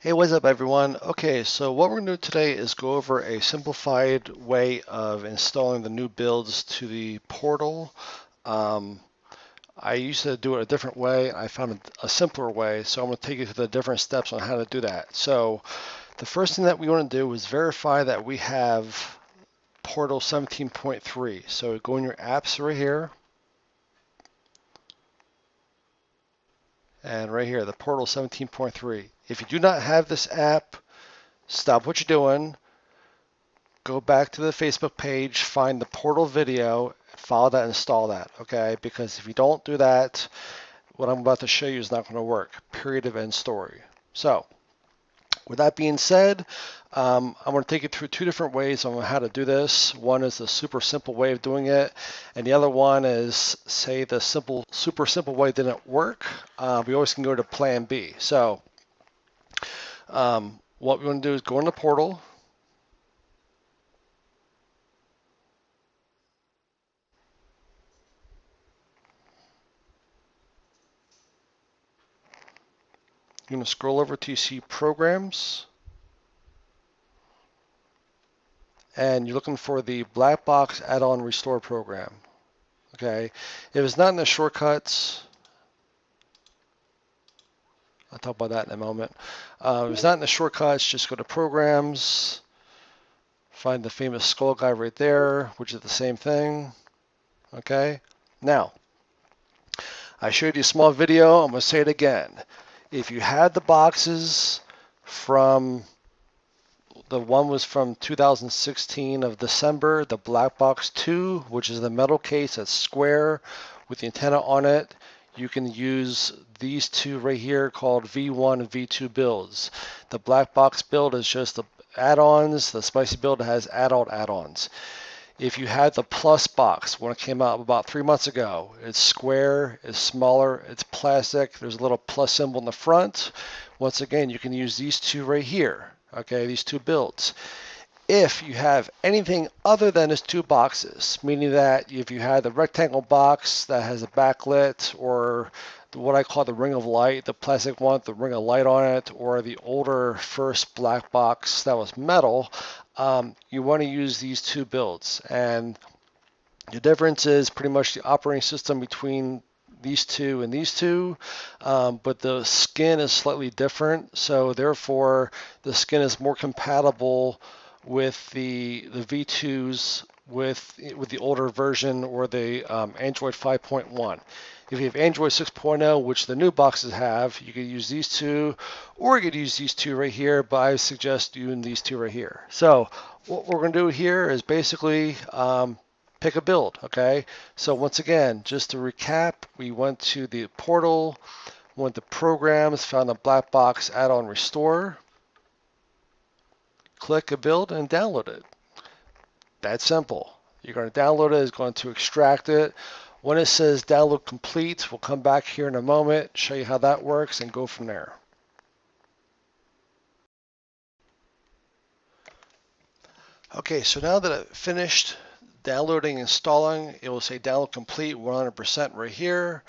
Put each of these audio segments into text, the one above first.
Hey, what's up everyone? Okay, so what we're going to do today is go over a simplified way of installing the new builds to the portal. Um, I used to do it a different way. I found a simpler way, so I'm going to take you through the different steps on how to do that. So the first thing that we want to do is verify that we have portal 17.3. So go in your apps right here, and right here, the portal 17.3. If you do not have this app, stop what you're doing. Go back to the Facebook page, find the portal video, follow that, install that, okay? Because if you don't do that, what I'm about to show you is not going to work. Period of end story. So, with that being said, I'm going to take you through two different ways on how to do this. One is the super simple way of doing it, and the other one is, say, the super simple way didn't work. We always can go to plan B. So, what we want to do is go in the portal. You're going to scroll over to see programs, and you're looking for the black box add-on restore program. Okay, if it's not in the shortcuts, I'll talk about that in a moment. If it's not in the shortcuts, just go to programs, find the famous skull guy right there, which is the same thing. Okay, now I showed you a small video. I'm going to say it again. If you had the boxes from the one was from 2016 of December, the black box 2, which is the metal case that's square with the antenna on it. You can use these two right here called V1 and V2 builds. The black box build is just the add-ons. The spicy build has adult add-ons. If you had the plus box when it came out about 3 months ago, it's square, it's smaller, it's plastic, there's a little plus symbol in the front. Once again, you can use these two right here, okay, these two builds. If you have anything other than these two boxes, meaning that if you had the rectangle box that has a backlit, or what I call the ring of light, the plastic one with the ring of light on it, or the older first black box that was metal, you want to use these two builds. And the difference is pretty much the operating system between these two and these two, but the skin is slightly different. So therefore, the skin is more compatible with the V2s with the older version, or the Android 5.1. If you have Android 6.0, which the new boxes have, you could use these two, or you could use these two right here, but I suggest using these two right here. So what we're going to do here is basically pick a build, okay? So once again, just to recap, we went to the portal, went to programs, found the black box add-on restore, click a build and download it. That's simple. You're going to download it, it's going to extract it. When it says download complete, we'll come back here in a moment, show you how that works, and go from there. Okay, so now that I've finished downloading and installing, it will say download complete 100% right here.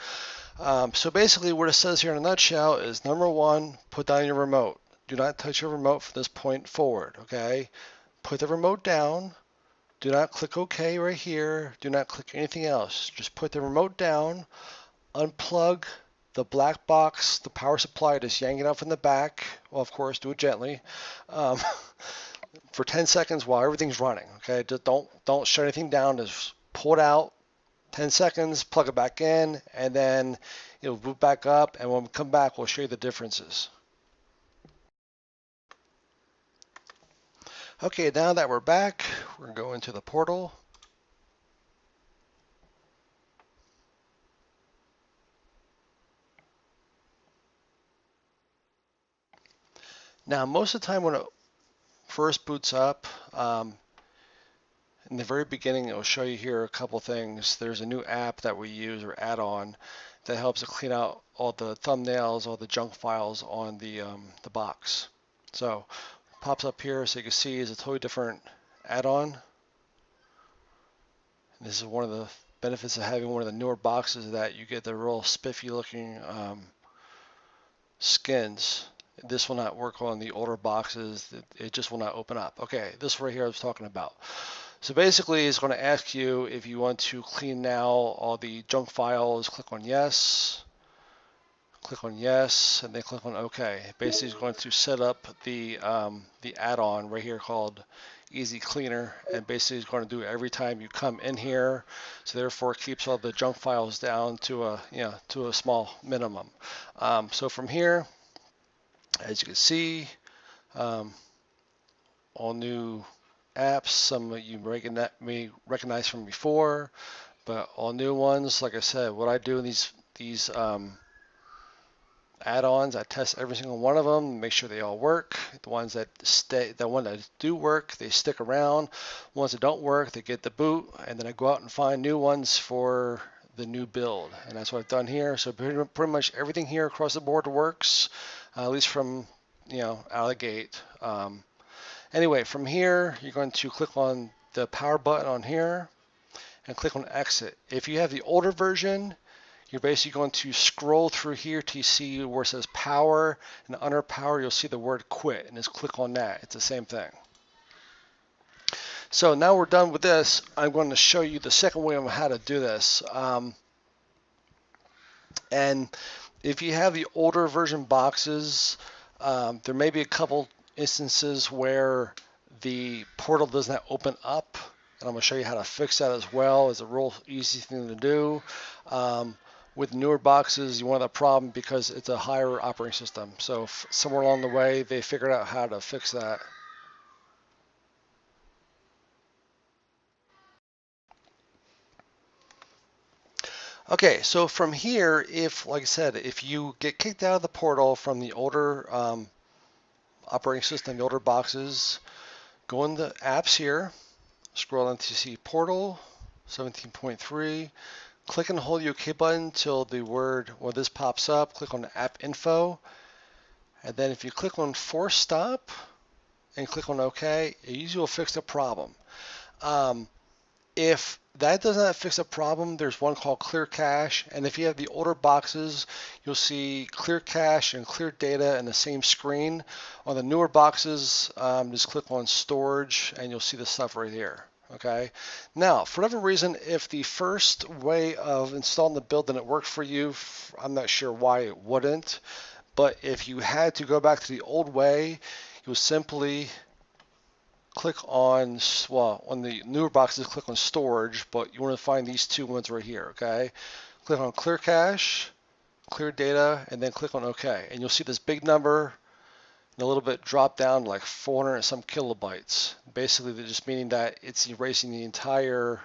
So basically what it says here in a nutshell is, number one, put down your remote. Do not touch your remote from this point forward, okay? Put the remote down. Do not click OK right here. Do not click anything else. Just put the remote down, unplug the black box, the power supply, just yank it out from the back. Well, of course, do it gently. Um, for 10 seconds while everything's running, okay? Just don't shut anything down. Just pull it out, 10 seconds, plug it back in, and then it'll boot back up, and when we come back, we'll show you the differences. Okay, now that we're back, we're going to go into the portal. Now, most of the time when it first boots up, in the very beginning, it will show you here a couple things. There's a new app that we use, or add-on, that helps to clean out all the thumbnails, all the junk files on the box. So pops up here, so you can see is a totally different add-on. This is one of the benefits of having one of the newer boxes, that you get the real spiffy looking skins This will not work on the older boxes. It just will not open up. Okay, this right here I was talking about. So basically it's going to ask you if you want to clean now all the junk files. Click on yes. Click on yes, and then click on OK. Basically, it's going to set up the add-on right here called Easy Cleaner, and basically it's going to do it every time you come in here. So therefore, it keeps all the junk files down to a small minimum. So from here, as you can see, um, all new apps. Some of you may recognize from before, but all new ones. Like I said, what I do in these add-ons, I test every single one of them, make sure they all work. The ones that do work, they stick around. The ones that don't work, they get the boot, and then I go out and find new ones for the new build, and that's what I've done here. So pretty much everything here across the board works, at least from out of the gate. Anyway, from here, you're going to click on the power button on here and click on exit. If you have the older version, you're basically going to scroll through here to see where it says power, and under power you'll see the word quit, and just click on that. It's the same thing. So now we're done with this. I'm going to show you the second way on how to do this. And if you have the older version boxes, there may be a couple instances where the portal does not open up, and I'm going to show you how to fix that as well. It's a real easy thing to do. With newer boxes, you won't have a problem because it's a higher operating system. So somewhere along the way, they figured out how to fix that. Okay, so from here, like I said, if you get kicked out of the portal from the older operating system, the older boxes, go in the apps here, scroll down to see portal 17.3. Click and hold your OK button until this pops up. Click on app info. And then if you click on force stop and click on OK, it usually will fix the problem. If that does not fix a problem, there's one called clear cache. And if you have the older boxes, you'll see clear cache and clear data in the same screen. On the newer boxes, just click on storage and you'll see the stuff right here. Okay. Now, for whatever reason, if the first way of installing the build didn't work for you, I'm not sure why it wouldn't, but if you had to go back to the old way, you'll simply click on, well, on the newer boxes, click on storage, but you want to find these two ones right here, okay? Click on clear cache, clear data, and then click on OK. And you'll see this big number and a little bit drop down to like 400 and some kilobytes. Basically, they're just meaning that it's erasing the entire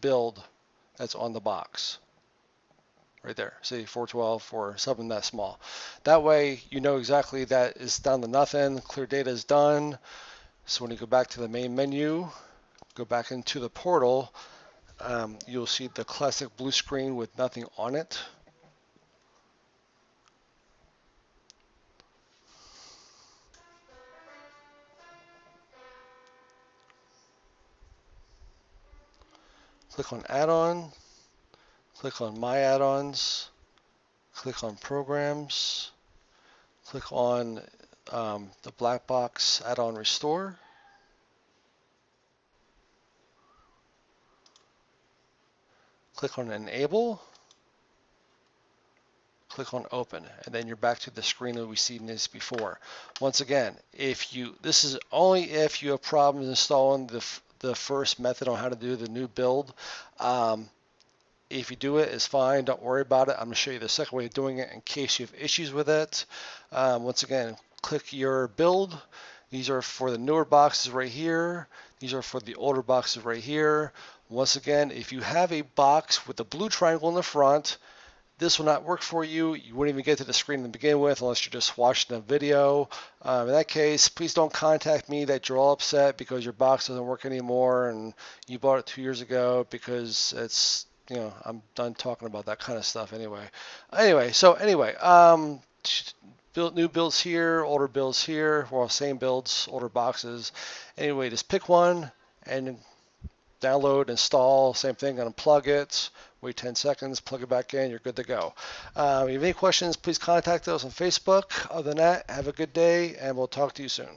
build that's on the box. Right there, see 412 or something that small. That way, you know exactly that it's down to nothing. Clear data is done. So when you go back to the main menu, go back into the portal, you'll see the classic blue screen with nothing on it. Click on add-on, click on my add-ons, click on programs, click on the black box add-on restore. Click on enable, click on open, and then you're back to the screen that we've seen this before. Once again, this is only if you have problems installing the first method on how to do the new build. If you do it, it's fine. Don't worry about it. I'm going to show you the second way of doing it in case you have issues with it. Once again, click your build. These are for the newer boxes right here. These are for the older boxes right here. Once again, if you have a box with the blue triangle in the front, this will not work for you. You wouldn't even get to the screen to begin with unless you're just watching a video. In that case, please don't contact me that you're all upset because your box doesn't work anymore and you bought it 2 years ago, because it's, I'm done talking about that kind of stuff anyway. New builds here, older builds here. Well, same builds, older boxes. Anyway, just pick one and download, install, same thing, unplug it, wait 10 seconds, plug it back in, you're good to go. If you have any questions, please contact us on Facebook. Other than that, have a good day, and we'll talk to you soon.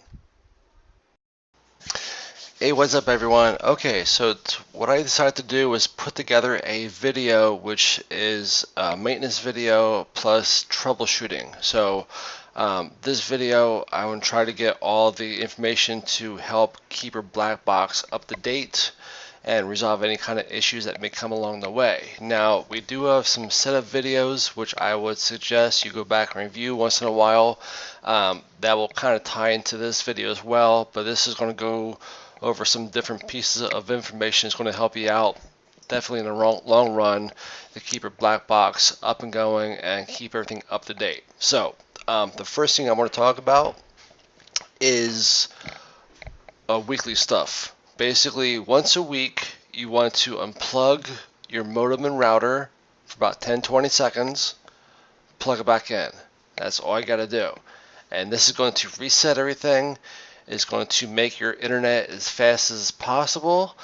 Hey, what's up everyone? Okay, so what I decided to do was put together a video which is a maintenance video plus troubleshooting. So this video, I want to try to get all the information to help keep your black box up to date and resolve any kind of issues that may come along the way. Now, we do have some setup videos which I would suggest you go back and review once in a while. That will kind of tie into this video as well, but this is going to go over some different pieces of information. It's going to help you out definitely in the long run to keep your black box up and going and keep everything up to date. So the first thing I want to talk about is weekly stuff. Basically, once a week you want to unplug your modem and router for about 10-20 seconds, plug it back in. That's all you got to do. And this is going to reset everything. It's going to make your internet as fast as possible.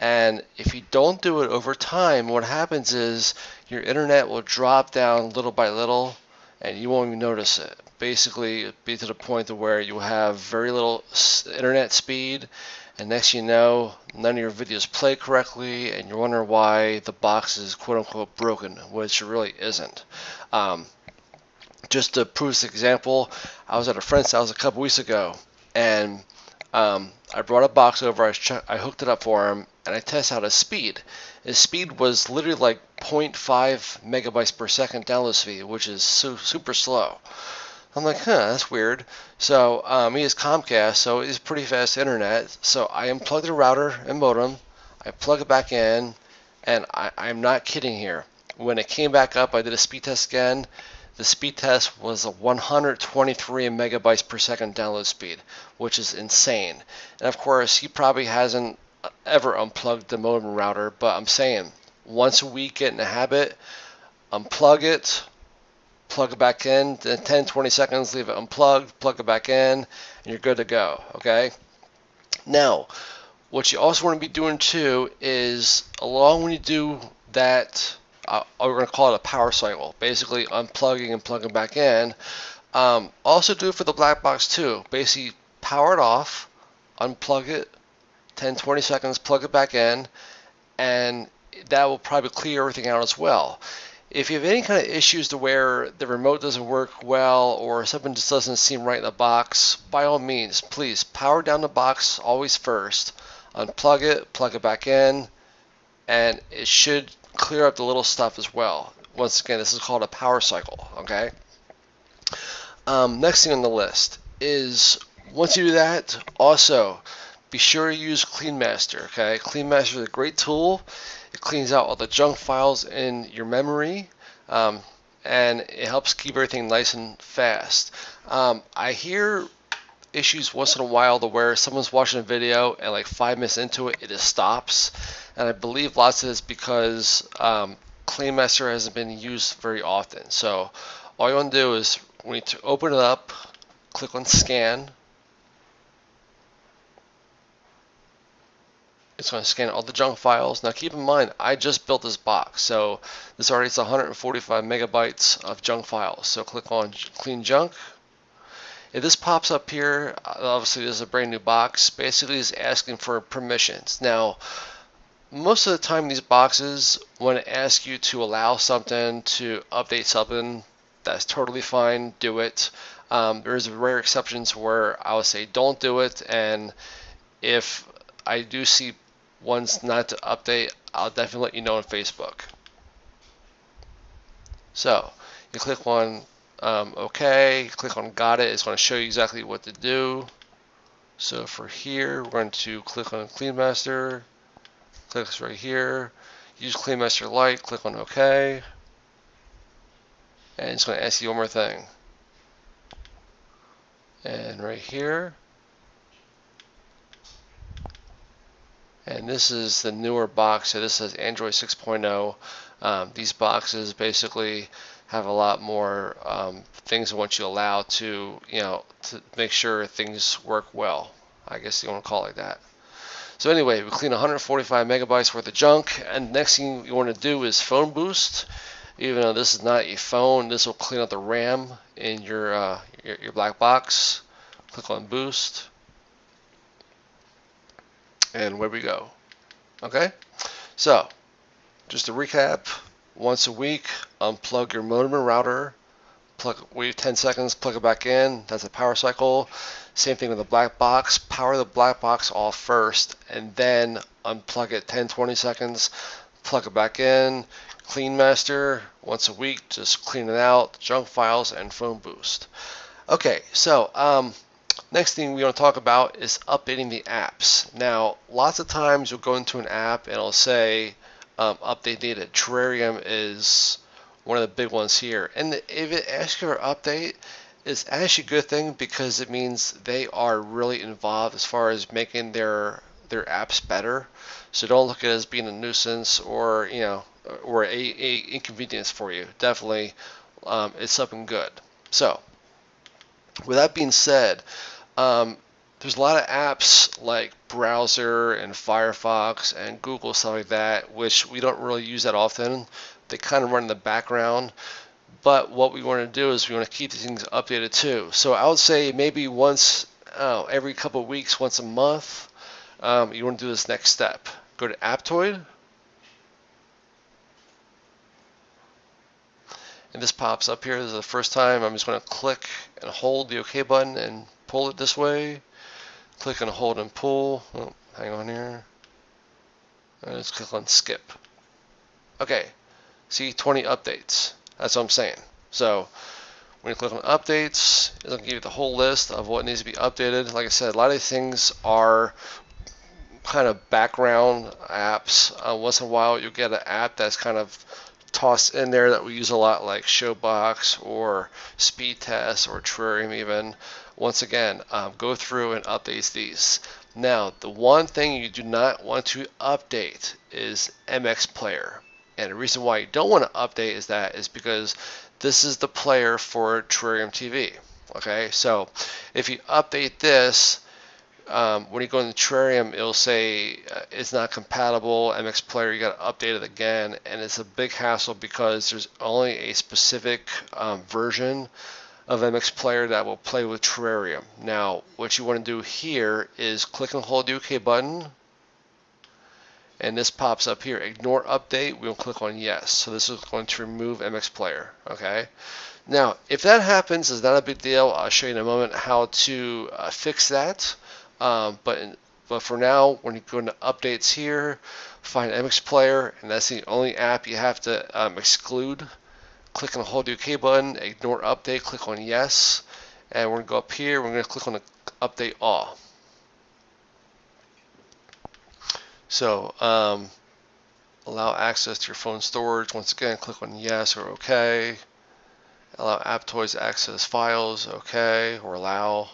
And if you don't do it over time, what happens is your internet will drop down little by little and you won't even notice it. Basically, it'll be to the point to where you have very little internet speed, and next you know, none of your videos play correctly, and you're wondering why the box is quote-unquote broken, which it really isn't. Just to prove this example, I was at a friend's house a couple weeks ago, and I brought a box over, I hooked it up for him, and I tested out his speed. His speed was literally like 0.5 megabytes per second download speed, which is super slow. I'm like, that's weird. So he has Comcast, so it's pretty fast internet. So I unplugged the router and modem, I plug it back in, and I'm not kidding here. When it came back up, I did a speed test again. The speed test was a 123 megabytes per second download speed, which is insane. And of course, he probably hasn't ever unplugged the modem router, but I'm saying once a week, get in the habit, unplug it, plug it back in, then 10-20 seconds, leave it unplugged, plug it back in, and you're good to go. Okay. Now, what you also want to be doing too is, along when you do that, we're going to call it a power cycle, basically unplugging and plugging back in. Also do it for the black box too. Basically power it off, unplug it, 10-20 seconds, plug it back in, and that will probably clear everything out as well. If you have any kind of issues to where the remote doesn't work well or something just doesn't seem right in the box, by all means, please power down the box always first, unplug it, plug it back in, and it should clear up the little stuff as well. Once again, this is called a power cycle. Okay. Next thing on the list is, once you do that, also be sure to use CleanMaster. Okay, CleanMaster is a great tool. It cleans out all the junk files in your memory, and it helps keep everything nice and fast. I hear issues once in a while to where someone's watching a video and like 5 minutes into it, it just stops. And I believe lots of it's because CleanMaster hasn't been used very often. So all you want to do is, we need to open it up, click on scan. It's going to scan all the junk files. Now keep in mind, I just built this box, so this already is 145 megabytes of junk files. So click on clean junk. If this pops up here, obviously this is a brand new box. Basically it's asking for permissions. Now most of the time these boxes, when it asks you to allow something, to update something, that's totally fine, do it. There's rare exceptions where I would say don't do it, and if I do see ones not to update, I'll definitely let you know on Facebook. So you click on OK, click on got it, it's going to show you exactly what to do. So for here, we're going to click on CleanMaster, click this right here, use CleanMaster Lite, click on OK, and it's going to ask you one more thing. And right here, and this is the newer box, so this is Android 6.0. These boxes basically have a lot more things I want you to allow to, to make sure things work well. I guess you want to call it like that. So anyway, we clean 145 megabytes worth of junk, and next thing you want to do is phone boost. Even though this is not a phone, this will clean out the RAM in your black box. Click on boost, and where we go. Okay, so just to recap, once a week, unplug your modem and router, wait 10 seconds, plug it back in. That's a power cycle. Same thing with the black box. Power the black box off first, and then unplug it 10-20 seconds, plug it back in. Clean master once a week, just clean it out, junk files, and phone boost. Okay, so next thing we want to talk about is updating the apps. Now, lots of times you'll go into an app and it'll say update needed. Terrarium is one of the big ones here. And if it asks you for update, it's actually a good thing because it means they are really involved as far as making their apps better. So don't look at it as being a nuisance or or a inconvenience for you. Definitely, it's something good. So with that being said, there's a lot of apps like Browser and Firefox and Google, stuff like that, which we don't really use that often. They kind of run in the background. But what we want to do is we want to keep these things updated too. So I would say maybe once every couple of weeks, once a month, you want to do this next step. Go to Aptoid. And this pops up here. This is the first time. I'm just going to click and hold the OK button and pull it this way. Click and hold and pull. Oh, hang on here. And let's click on skip. Okay. See, 20 updates. That's what I'm saying. So when you click on updates, it'll give you the whole list of what needs to be updated. Like I said, a lot of these things are kind of background apps. Once in a while, you'll get an app that's kind of tossed in there that we use a lot, like Showbox or Speed Test or Terrarium even. Once again, go through and update these. Now, the one thing you do not want to update is MX Player. And the reason why you don't want to update is because this is the player for Terrarium TV. Okay, so if you update this, when you go into Terrarium, it'll say it's not compatible, MX Player, you got to update it again, and it's a big hassle because there's only a specific version of MX Player that will play with Terrarium. Now, what you want to do here is click and hold the OK button, and this pops up here. Ignore update. We'll click on yes. So this is going to remove MX Player. Okay. Now, if that happens, it's not a big deal. I'll show you in a moment how to fix that. But for now, when you go into updates here, find MX Player, and that's the only app you have to exclude. Click and hold the OK button. Ignore update. Click on yes. And we're going to go up here. We're going to click on the update all. So allow access to your phone storage. Once again, click on yes or OK. Allow Aptoids to access files, OK, or allow.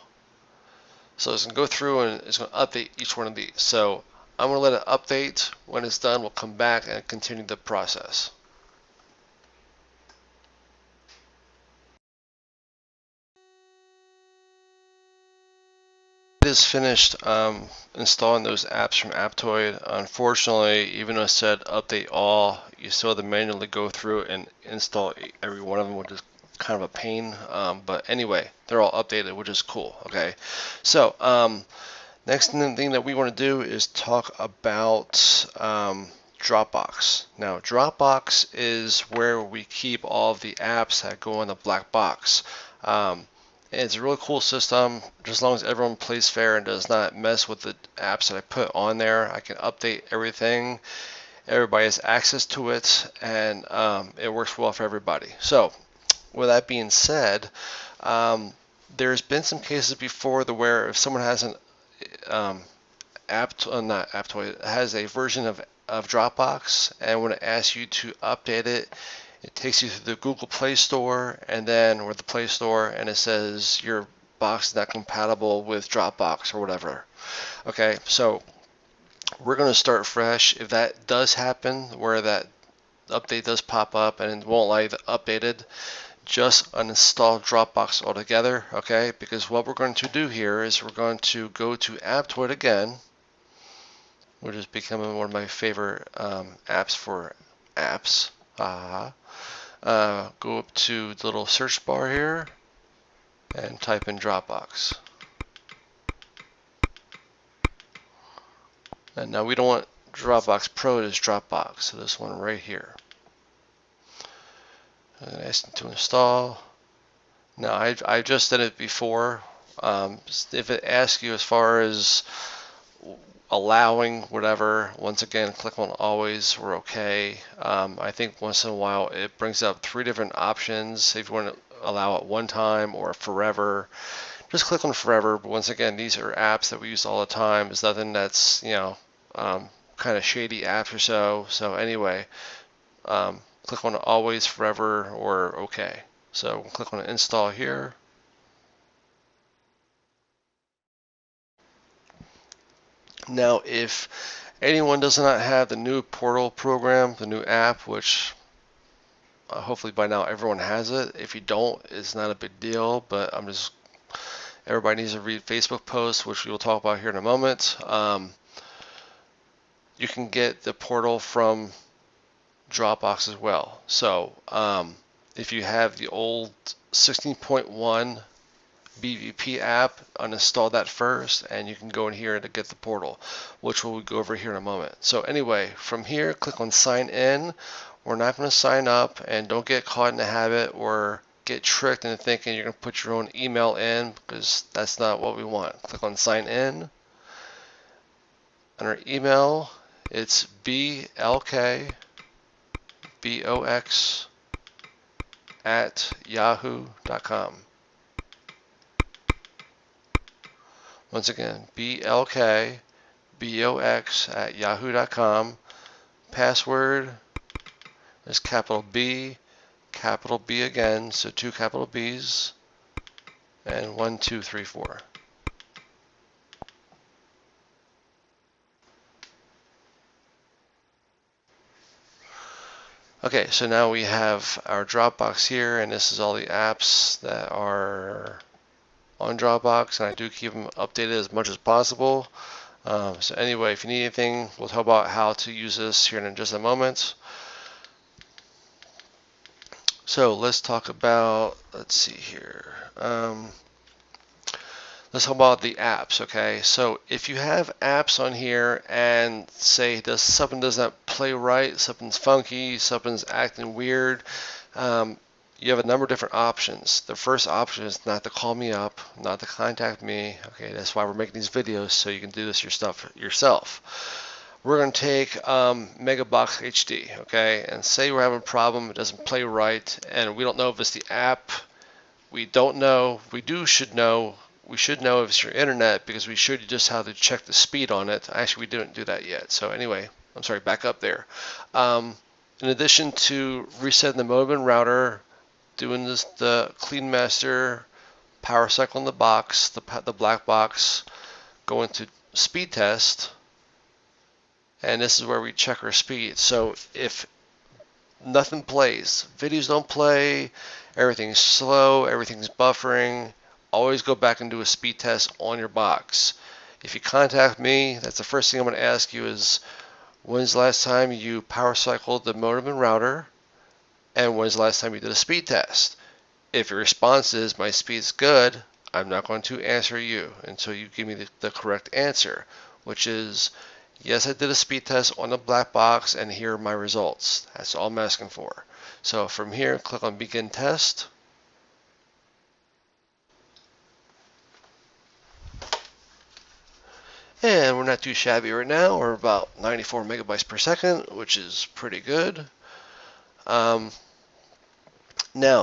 So it's going to go through and it's going to update each one of these. So I'm going to let it update. When it's done, we'll come back and continue the process. It is finished installing those apps from Aptoid. Unfortunately, even though it said update all, you still have to manually go through and install every one of them, which is kind of a pain. But anyway, they're all updated, which is cool. Okay, so next thing that we want to do is talk about Dropbox. Now, Dropbox is where we keep all of the apps that go in the black box. It's a really cool system. Just as long as everyone plays fair and does not mess with the apps that I put on there, I can update everything. Everybody has access to it, and it works well for everybody. So, with that being said, there's been some cases before where if someone has an has a version of Dropbox, and when it asks you to update it, it takes you to the Google Play Store or the Play Store, and it says your box is not compatible with Dropbox or whatever. Okay, so we're going to start fresh. If that does happen, where that update does pop up and it won't allow you to update it, just uninstall Dropbox altogether. Okay, because what we're going to do here is we're going to go to Aptoid again, which is becoming one of my favorite apps for apps. Go up to the little search bar here and type in Dropbox. And now we don't want Dropbox Pro, it is Dropbox, so this one right here. I'm going to ask it to install. Now I just did it before. If it asks you as far as allowing whatever, once again click on always, we're okay. I think once in a while it brings up 3 different options if you want to allow it one time or forever. Just click on forever, but once again these are apps that we use all the time. It's nothing that's kind of shady apps or so anyway, click on always, forever, or okay. So click on install here. Now, if anyone does not have the new portal program, the new app, which hopefully by now everyone has it. If you don't, it's not a big deal, but everybody needs to read Facebook posts, which we will talk about here in a moment. You can get the portal from Dropbox as well. So if you have the old 16.1 BVP app, uninstall that first, and you can go in here to get the portal, which we'll go over here in a moment. So anyway, from here, click on sign in. We're not going to sign up, and don't get caught in the habit or get tricked into thinking you're going to put your own email in, because that's not what we want. Click on sign in. Under email, it's blkbox@yahoo.com. Once again, blkbox@yahoo.com. Password is capital B again, so 2 capital B's, and 1, 2, 3, 4. Okay, so now we have our Dropbox here, and this is all the apps that are on Dropbox, and I do keep them updated as much as possible. So anyway, if you need anything, we'll talk about how to use this here in just a moment. So let's talk about, let's see here. Let's talk about the apps, okay? So if you have apps on here and say something doesn't play right, something's funky, something's acting weird, you have a number of different options. The first option is not to call me up, not to contact me. Okay, that's why we're making these videos, so you can do this yourself. We're going to take Megabox HD, okay, and say we're having a problem, it doesn't play right, and we don't know if it's the app. We don't know. We should know. We should know if it's your internet, because we should just have to check the speed on it. Actually, we didn't do that yet. So anyway, I'm sorry, back up there. In addition to resetting the modem and router, doing the clean master, power cycle in the box, the black box, going to speed test, and this is where we check our speed. So if nothing plays, videos don't play, everything's slow, everything's buffering, always go back and do a speed test on your box. If you contact me, that's the first thing I'm going to ask you is, when's the last time you power cycled the modem and router? And when's the last time you did a speed test? If your response is, my speed's good, I'm not going to answer you until you give me the correct answer, which is, yes, I did a speed test on the black box, and here are my results. That's all I'm asking for. So from here, click on Begin Test. And we're not too shabby right now. We're about 94 megabytes per second, which is pretty good. Now,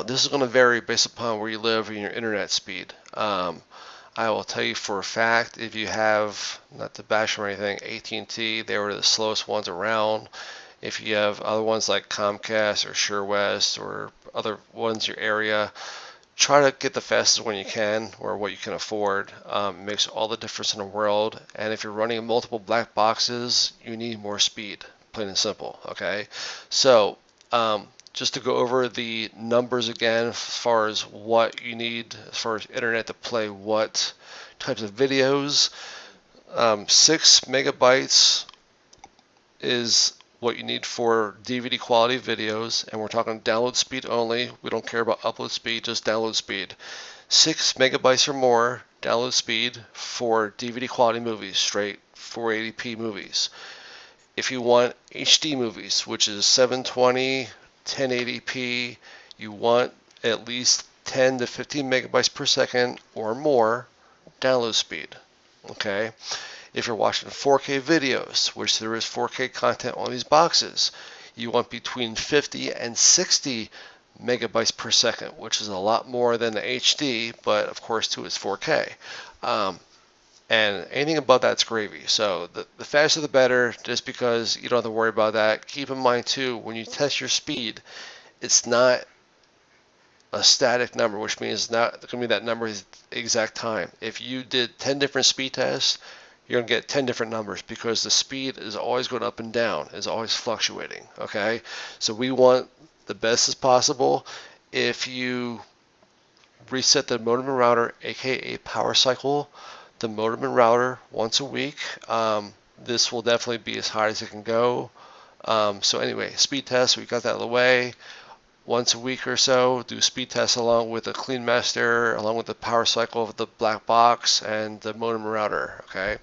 this is going to vary based upon where you live and your internet speed. I will tell you for a fact, if you have, not to bash or anything, AT&T, they were the slowest ones around. If you have other ones like Comcast or SureWest or other ones in your area, try to get the fastest one you can, or what you can afford. It makes all the difference in the world. And if you're running multiple black boxes, you need more speed, plain and simple. Okay, so just to go over the numbers again, as far as what you need, as far as internet to play what types of videos, 6 megabytes is what you need for DVD quality videos, and we're talking download speed only. We don't care about upload speed, just download speed. 6 megabytes or more download speed for DVD quality movies, straight 480p movies. If you want HD movies, which is 720, 1080p, you want at least 10 to 15 megabytes per second or more download speed. Okay? If you're watching 4K videos, which there is 4K content on these boxes, you want between 50 and 60 megabytes per second, which is a lot more than the HD, but of course too is 4K. And anything above that's gravy. So the faster the better, just because you don't have to worry about that. Keep in mind too, when you test your speed, it's not a static number, which means it's not going to be that number is exact time. If you did 10 different speed tests, you're going to get 10 different numbers because the speed is always going up and down, is always fluctuating. Okay, so we want the best as possible. If you reset the modem and router, aka power cycle, the modem and router once a week, this will definitely be as high as it can go. So anyway, speed test, we got that out of the way. Once a week or so, do speed tests along with the clean master, along with the power cycle of the black box and the modem and router. Okay.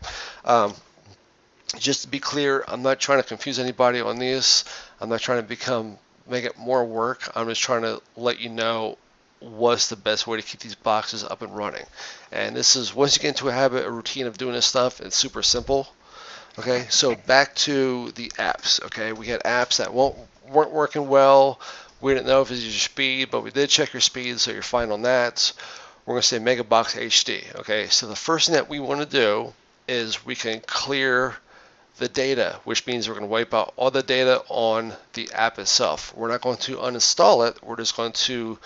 Just to be clear, I'm not trying to confuse anybody on this. I'm not trying to make it more work. I'm just trying to let you know what's the best way to keep these boxes up and running. And this is, once you get into a habit, a routine of doing this stuff, it's super simple. Okay, so back to the apps. Okay, we had apps that weren't working well. We didn't know if it was your speed, but we did check your speed, so you're fine on that. We're going to say Megabox HD. Okay, so the first thing that we want to do is we can clear the data, which means we're going to wipe out all the data on the app itself. We're not going to uninstall it. We're just going to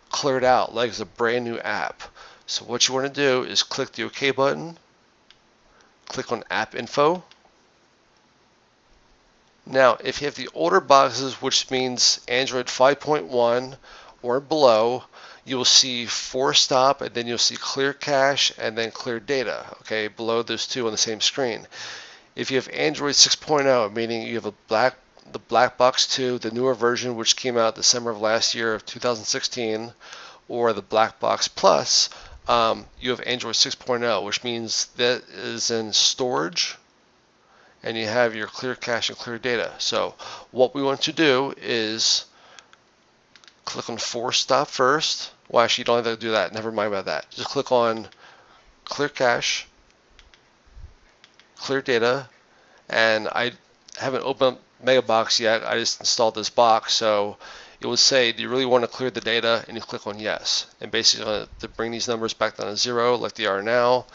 clear it out like it's a brand new app. So what you want to do is click the OK button, click on App Info. Now, if you have the older boxes, which means Android 5.1 or below, you'll see Force Stop, and then you'll see Clear Cache, and then Clear Data. Okay, below those two on the same screen. If you have Android 6.0, meaning you have the Black Box 2, the newer version, which came out December of last year of 2016, or the Black Box Plus, you have Android 6.0, which means that is in storage, and you have your clear cache and clear data. So what we want to do is click on Force Stop first. Well, actually, you don't have to do that. Never mind about that. Just click on Clear Cache, Clear Data, and I haven't opened Megabox yet. I just installed this box, so it would say, do you really want to clear the data? And you click on yes. And basically to bring these numbers back down to 0 like they are now.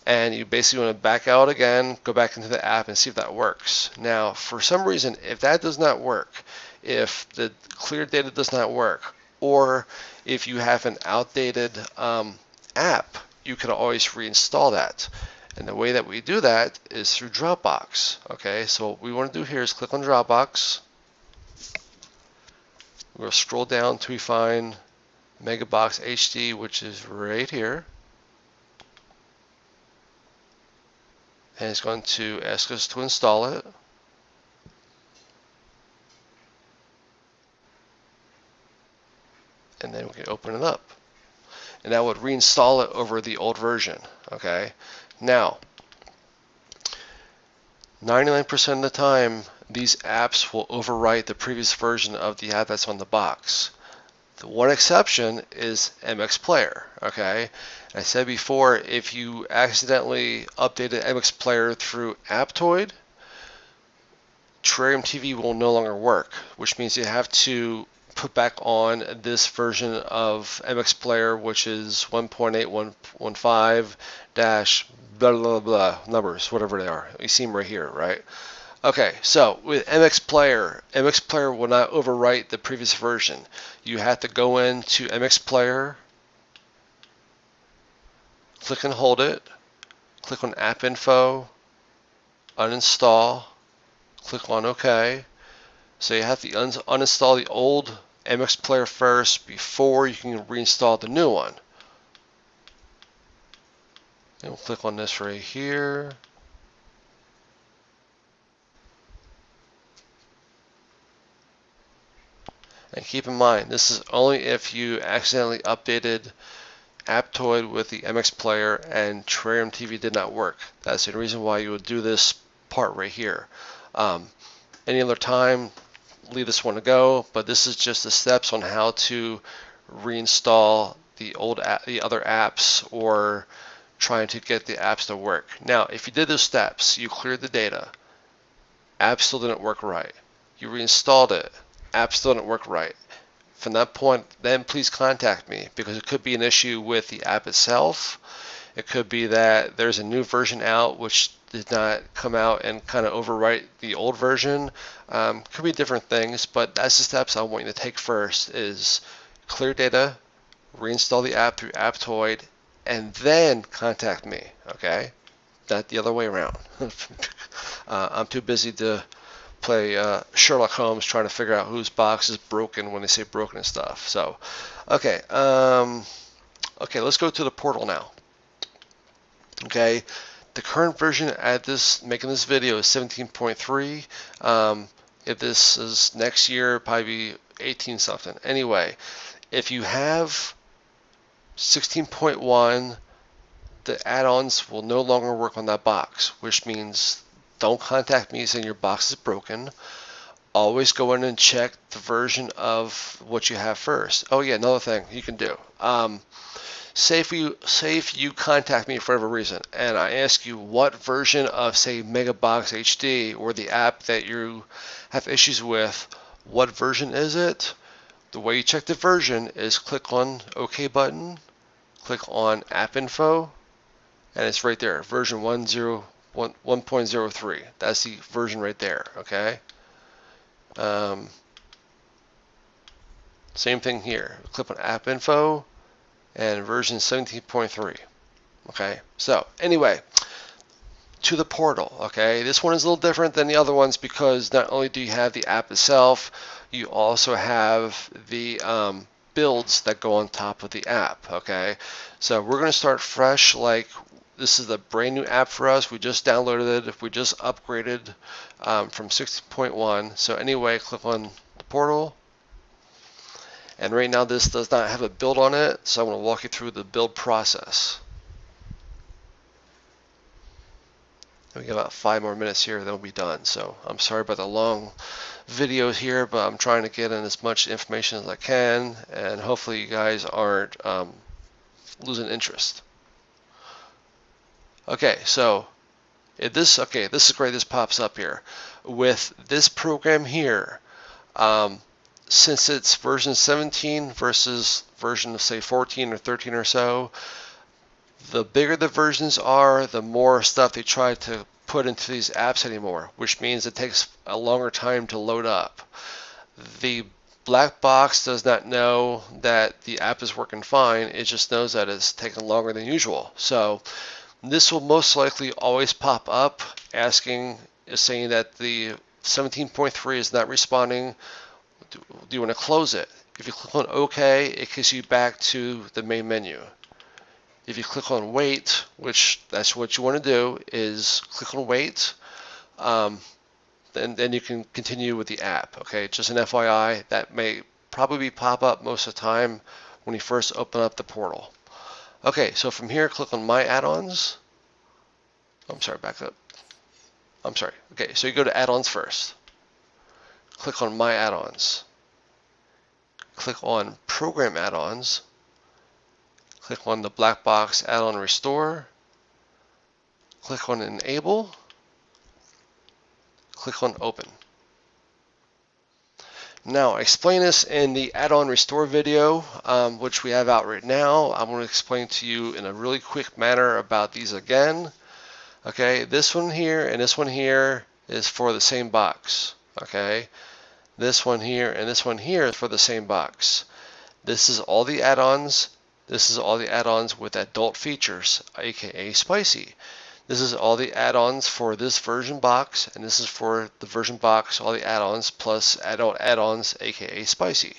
And you basically want to back out again, go back into the app and see if that works. Now, for some reason, if that does not work, if the clear data does not work, or if you have an outdated app, you can always reinstall that. And the way that we do that is through Dropbox. Okay, so what we want to do here is click on Dropbox. We're going to scroll down till we find Megabox HD, which is right here. And it's going to ask us to install it. And then we can open it up. And that would reinstall it over the old version. Okay. Now, 99% of the time, these apps will overwrite the previous version of the app that's on the box. The one exception is MX Player. Okay. I said before, if you accidentally updated MX Player through Aptoid, Terrarium TV will no longer work, which means you have to put back on this version of MX Player, which is 1.815 dash blah blah blah numbers, whatever they are. You see them right here, right? Okay, so with MX Player will not overwrite the previous version. You have to go into MX Player, click and hold it, click on App Info, uninstall, click on OK. So you have to uninstall the old MX Player first before you can reinstall the new one. And we'll click on this right here. And keep in mind, this is only if you accidentally updated Aptoid with the MX player and Terrarium TV did not work. That's the reason why you would do this part right here. Any other time, leave this one to go, but this is just the steps on how to reinstall the other apps or trying to get the apps to work. Now, if you did those steps, you cleared the data, app still didn't work right. You reinstalled it, app still didn't work right. From that point, then please contact me, because it could be an issue with the app itself. It could be that there's a new version out which did not come out and kind of overwrite the old version. Could be different things, but that's the steps I want you to take first: is clear data, reinstall the app through Aptoid, and then contact me. Okay, not the other way around. I'm too busy to play Sherlock Holmes trying to figure out whose box is broken when they say broken and stuff. So, okay, okay, let's go to the portal now. Okay, the current version at this making this video is 17.3. If this is next year, probably 18 something. Anyway, if you have 16.1, the add-ons will no longer work on that box, which means don't contact me saying your box is broken. Always go in and check the version of what you have first. Oh yeah, another thing you can do. Say if you contact me for whatever reason and I ask you what version of, say, Megabox HD or the app that you have issues with, what version is it? The way you check the version is click on OK button, click on App Info, and it's right there, version 1.03. That's the version right there, okay? Same thing here. Click on App Info and version 17.3. Okay, so anyway, to the portal. Okay, this one is a little different than the other ones because not only do you have the app itself, you also have the builds that go on top of the app. Okay, so we're going to start fresh. Like, this is a brand new app for us. We just downloaded it. We just upgraded from 16.1. So anyway, click on the portal. And right now this does not have a build on it, so I'm going to walk you through the build process. We got about 5 more minutes here, then we'll be done. So I'm sorry about the long videos here, but I'm trying to get in as much information as I can, and hopefully you guys aren't losing interest. Okay, so this is great. This pops up here with this program here. Since it's version 17 versus version of, say, 14 or 13 or so, the bigger the versions are, the more stuff they try to put into these apps anymore, which means it takes a longer time to load up. The black box does not know that the app is working fine. It just knows that it's taking longer than usual. So this will most likely always pop up saying that the 17.3 is not responding. Do you want to close it? If you click on OK, it takes you back to the main menu. If you click on wait, which that's what you want to do, is click on wait, then you can continue with the app. Okay, just an FYI, that may probably pop up most of the time when you first open up the portal. Okay, so from here, click on My Add-ons. I'm sorry, back up. I'm sorry. Okay, so you go to Add-ons first. Click on My Add-ons. Click on Program Add-ons. Click on the black box Add-on Restore. Click on Enable. Click on Open. Now, I explain this in the Add-on Restore video, which we have out right now. I'm going to explain to you in a really quick manner about these again. Okay, this one here and this one here is for the same box. Okay, this one here and this one here is for the same box. This is all the add-ons. This is all the add-ons with adult features, aka spicy. This is all the add-ons for this version box, and this is for the version box, all the add-ons plus adult add-ons, aka spicy.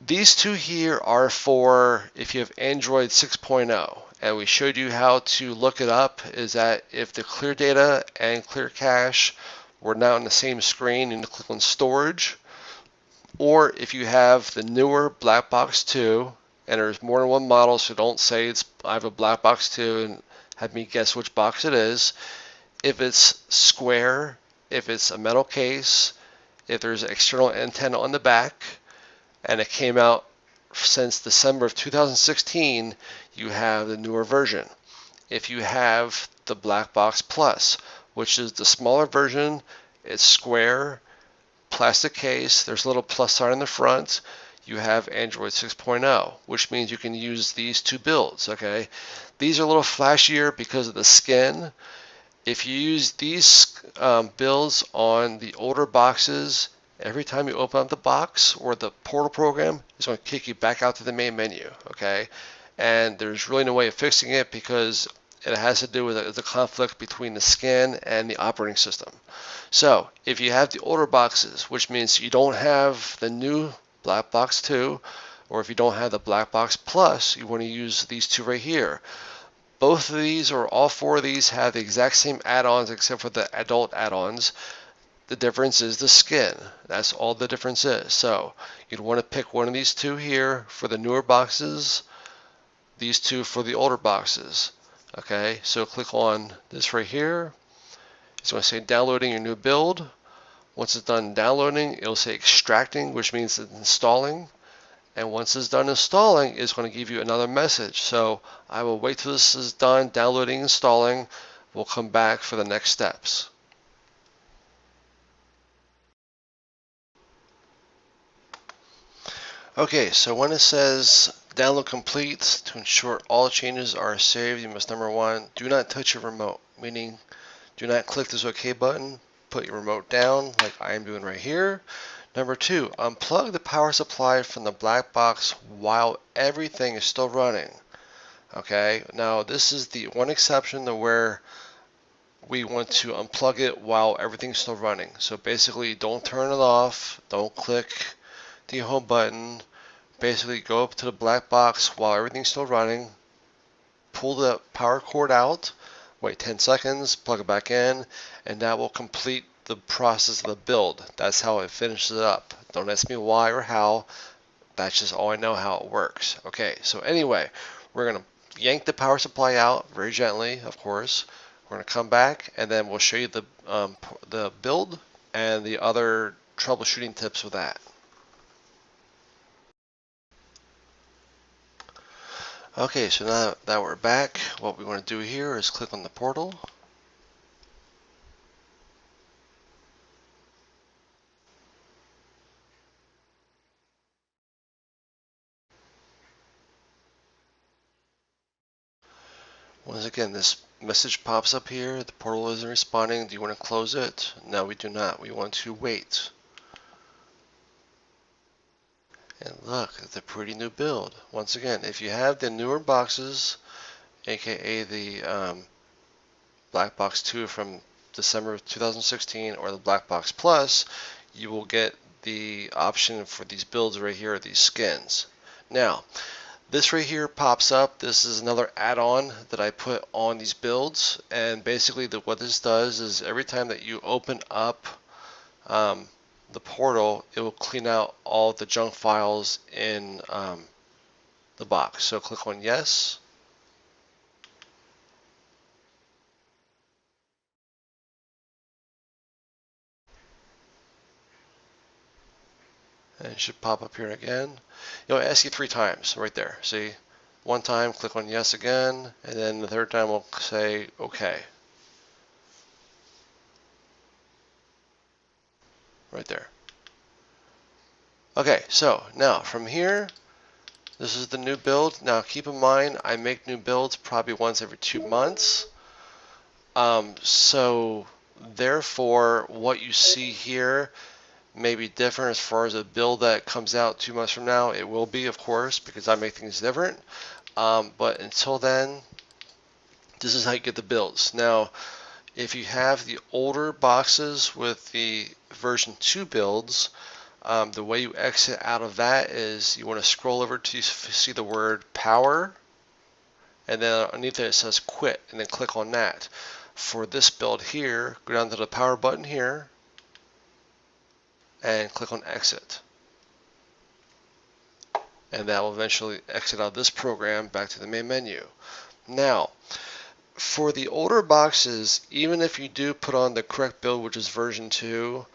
These two here are for if you have Android 6.0, and we showed you how to look it up, is that if the clear data and clear cache were now on the same screen, you need to click on storage, Or if you have the newer Black Box 2, and there's more than one model, so don't say I have a Black Box 2 and have me guess which box it is. If it's square, if it's a metal case, if there's an external antenna on the back, and it came out since December of 2016, you have the newer version. If you have the Black Box Plus, which is the smaller version, it's square, plastic case, there's a little plus sign in the front, you have Android 6.0, which means you can use these two builds, okay? These are a little flashier because of the skin. If you use these builds on the older boxes, every time you open up the box or the portal program, it's going to kick you back out to the main menu, okay? And there's really no way of fixing it because it has to do with the conflict between the skin and the operating system. So if you have the older boxes, which means you don't have the new Black Box 2, or if you don't have the Black Box Plus, you want to use these two right here. Both of these, or all four of these, have the exact same add-ons except for the adult add-ons. The difference is the skin. That's all the difference is. So you'd want to pick one of these two here for the newer boxes, these two for the older boxes. Okay, so click on this right here. It's going to say downloading your new build. Once it's done downloading, it'll say extracting, which means it's installing. And once it's done installing, it's going to give you another message. So I will wait till this is done downloading, installing. We'll come back for the next steps. Okay, so when it says download complete, to ensure all changes are saved, you must, number one, do not touch your remote, meaning do not click this OK button, put your remote down like I am doing right here. Number two, unplug the power supply from the black box while everything is still running. Okay, now this is the one exception to where we want to unplug it while everything's still running. So basically, don't turn it off, don't click the home button. Basically, go up to the black box while everything's still running, pull the power cord out, wait 10 seconds, plug it back in, and that will complete the process of the build. That's how it finishes it up. Don't ask me why or how. That's just all I know how it works. Okay, so anyway, we're going to yank the power supply out very gently, of course. We're going to come back, and then we'll show you the build and the other troubleshooting tips with that. Okay, so now that we're back, what we want to do here is click on the portal. Once again, this message pops up here. The portal isn't responding. Do you want to close it? No, we do not. We want to wait. And look, it's a pretty new build. Once again, if you have the newer boxes, aka the Black Box 2 from December of 2016 or the Black Box Plus, you will get the option for these builds right here, these skins. Now, this right here pops up. This is another add-on that I put on these builds, and basically what this does is every time that you open up the portal, it will clean out all the junk files in the box. So click on yes. And it should pop up here again. It'll ask you 3 times right there. See? One time, click on yes again, and then the third time we'll say okay. Right there. Okay, so now from here, this is the new build. Now keep in mind, I make new builds probably once every 2 months. So therefore, what you see here may be different as far as a build that comes out 2 months from now. It will be, of course, because I make things different. But until then, this is how you get the builds. Now, if you have the older boxes with the version 2 builds, the way you exit out of that is you want to scroll over to see the word power, and then underneath it says quit, and then click on that. For this build here, go down to the power button here and click on exit. and that will eventually exit out of this program back to the main menu. Now, for the older boxes, even if you do put on the correct build, which is version 2,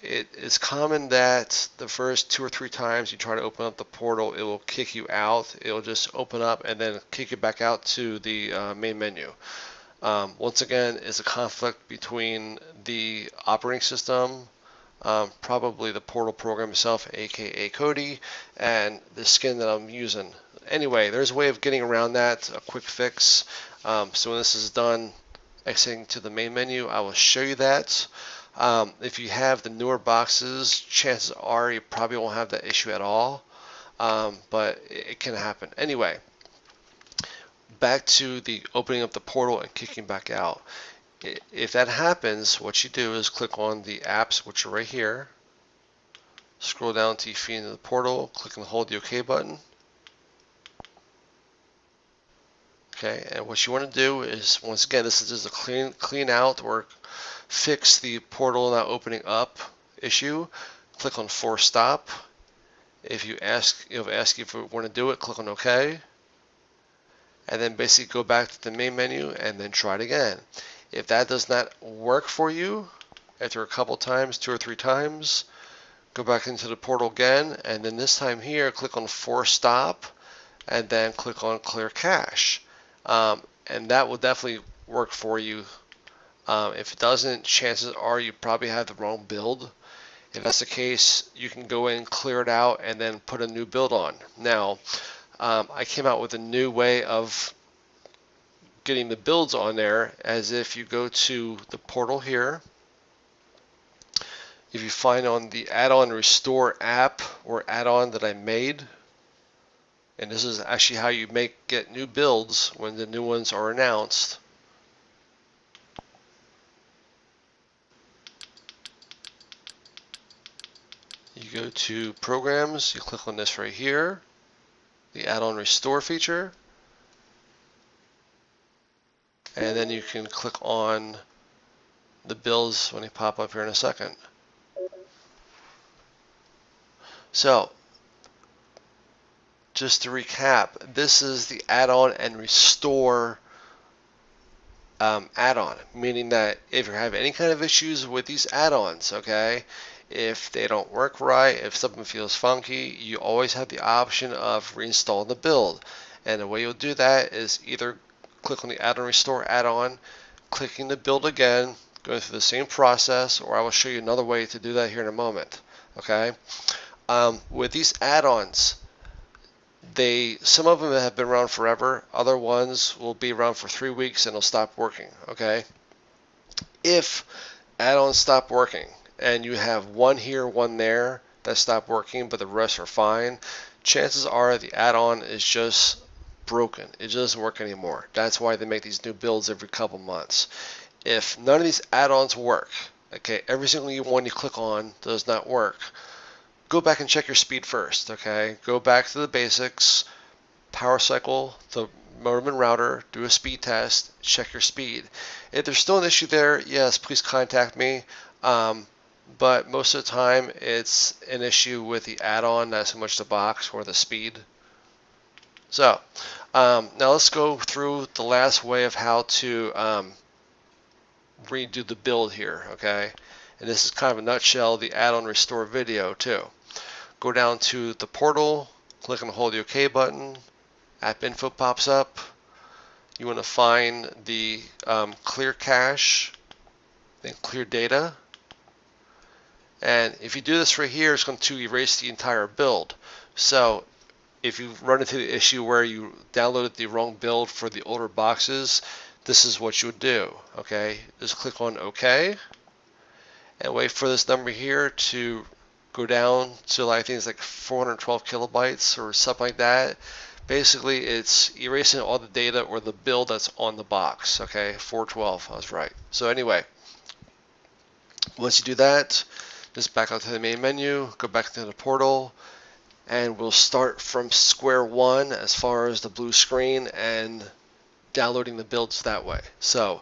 it is common that the first 2 or 3 times you try to open up the portal, it will kick you out. It will just open up and then kick you back out to the main menu. Once again, it's a conflict between the operating system, probably the portal program itself, aka Kodi, and the skin that I'm using. Anyway, there's a way of getting around that, a quick fix. So when this is done, exiting to the main menu, I will show you that. If you have the newer boxes, chances are you probably won't have that issue at all, but it can happen. Anyway, back to the opening up the portal and kicking back out. If that happens, what you do is click on the apps, which are right here. Scroll down until you feed into the portal, click and hold the OK button. Okay, and what you want to do is, once again, this is just a clean out or fix the portal not opening up issue. Click on force stop. If you ask you if you want to do it, click on OK. And then basically go back to the main menu and then try it again. If that does not work for you, after a couple times, 2 or 3 times, go back into the portal again, and then this time here, click on force stop, and then click on clear cache. And that will definitely work for you. If it doesn't, chances are you probably have the wrong build. If that's the case, you can go in, clear it out, and then put a new build on. Now, I came out with a new way of getting the builds on there, as if you go to the portal here. If you find on the add-on restore app or add-on that I made, and this is actually how you get new builds when the new ones are announced. You go to programs, you click on this right here, the add-on restore feature, and then you can click on the builds when they pop up here in a second. So, just to recap, this is the add-on and restore add-on, meaning that if you're having any kind of issues with these add-ons, okay, if they don't work right, if something feels funky, you always have the option of reinstalling the build. And the way you'll do that is either click on the add-on restore add-on, clicking the build again, going through the same process, or I will show you another way to do that here in a moment. Okay, with these add-ons, some of them have been around forever. Other ones will be around for 3 weeks and they'll stop working. Okay, if add-ons stop working and you have one here, one there that stop working, but the rest are fine, chances are the add-on is just broken. It doesn't work anymore. That's why they make these new builds every couple months. If none of these add-ons work, okay, every single one you click on does not work, go back and check your speed first. Okay, go back to the basics, power cycle the modem and router, do a speed test, check your speed. If there's still an issue there, yes, please contact me. But most of the time it's an issue with the add-on, not so much the box or the speed. So now let's go through the last way of how to redo the build here. Okay, and this is kind of a nutshell, the add-on restore video too. Go down to the portal, click and hold the OK button, app info pops up. You want to find the clear cache, then clear data. And if you do this right here, it's going to erase the entire build. So if you run into the issue where you downloaded the wrong build for the older boxes, this is what you would do. Okay, just click on OK and wait for this number here to go down to, I think it's like 412 kilobytes or something like that. Basically, it's erasing all the data or the build that's on the box. Okay, 412, I was right. So anyway, once you do that, just back out to the main menu, go back to the portal, and we'll start from square one as far as the blue screen and downloading the builds that way. So,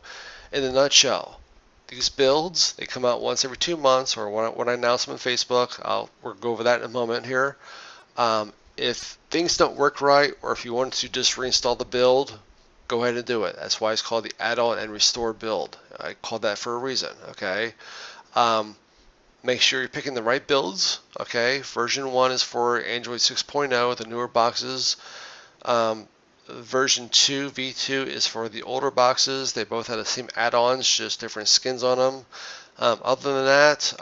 in a nutshell, these builds, they come out once every 2 months, or when I announce them on Facebook. We'll go over that in a moment here. If things don't work right, or if you want to just reinstall the build, go ahead and do it. That's why it's called the add-on and restore build. I called that for a reason, okay? Um, Make sure you're picking the right builds, okay? Version 1 is for Android 6.0, the newer boxes. Version 2, V2, is for the older boxes. They both have the same add-ons, just different skins on them. Other than that,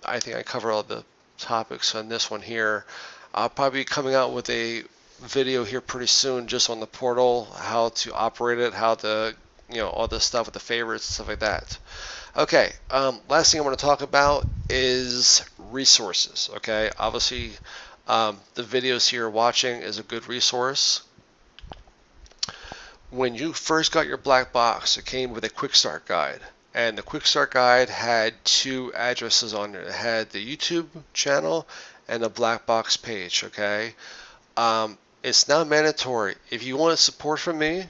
I think I covered all the topics on this one here. I'll probably be coming out with a video here pretty soon just on the portal, how to operate it, how to, all this stuff with the favorites and stuff like that. Okay, last thing I want to talk about is resources. Okay, obviously the videos here watching is a good resource. When you first got your black box, it came with a quick start guide. And the quick start guide had two addresses on it. It had the YouTube channel and the black box page, okay? It's now mandatory. If you want support from me,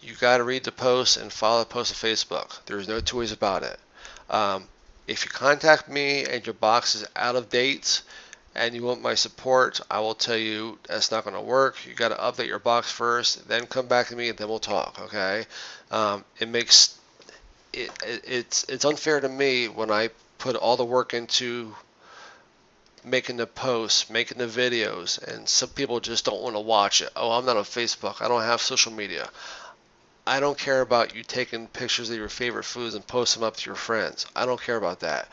you got to read the post and follow the post on Facebook. There's no two ways about it. If you contact me and your box is out of date and you want my support, I will tell you that's not going to work. You got to update your box first, then come back to me, and then we'll talk. Okay? It's unfair to me when I put all the work into making the posts, making the videos, and some people just don't want to watch it. Oh, I'm not on Facebook. I don't have social media. I don't care about you taking pictures of your favorite foods and post them up to your friends. I don't care about that.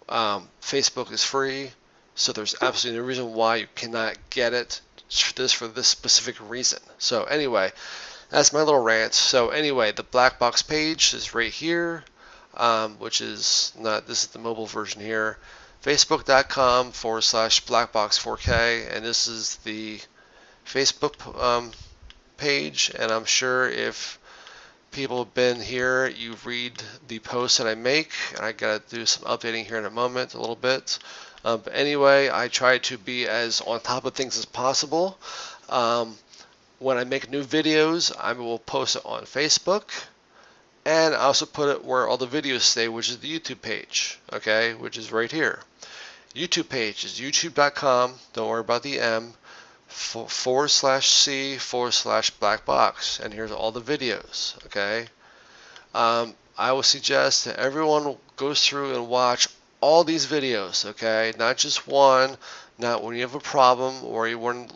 Facebook is free, so there's absolutely no reason why you cannot get it for this specific reason. So anyway, that's my little rant. So anyway, the black box page is right here, which is not, this is the mobile version here, facebook.com/blackbox4k, and this is the Facebook page. And I'm sure if people have been here, you read the posts that I make, and I gotta do some updating here in a moment, a little bit. But anyway, I try to be as on top of things as possible. When I make new videos, I will post it on Facebook, and I also put it where all the videos stay, which is the YouTube page, okay, which is right here. YouTube page is youtube.com, don't worry about the M, /C/blackbox, and here's all the videos, okay? I would suggest that everyone goes through and watch all these videos, okay? Not just one, not when you have a problem or you want,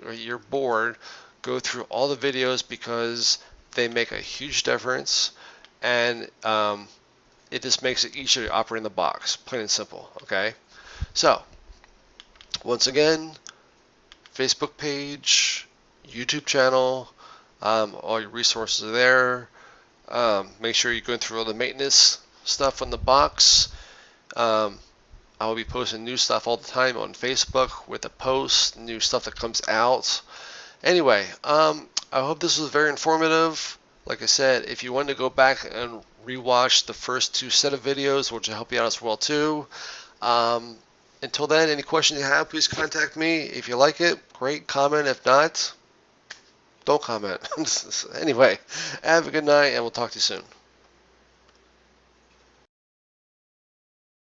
or you're bored. Go through all the videos because they make a huge difference, and it just makes it easier to operate in the box, plain and simple, okay? So, once again, Facebook page, YouTube channel, all your resources are there. Make sure you're going through all the maintenance stuff on the box. I will be posting new stuff all the time on Facebook with the posts, new stuff that comes out. Anyway, I hope this was very informative. Like I said, if you want to go back and rewatch the first two set of videos, which will help you out as well too. Until then, any questions you have, please contact me. If you like it, great, comment. If not, don't comment. Anyway, have a good night, and we'll talk to you soon.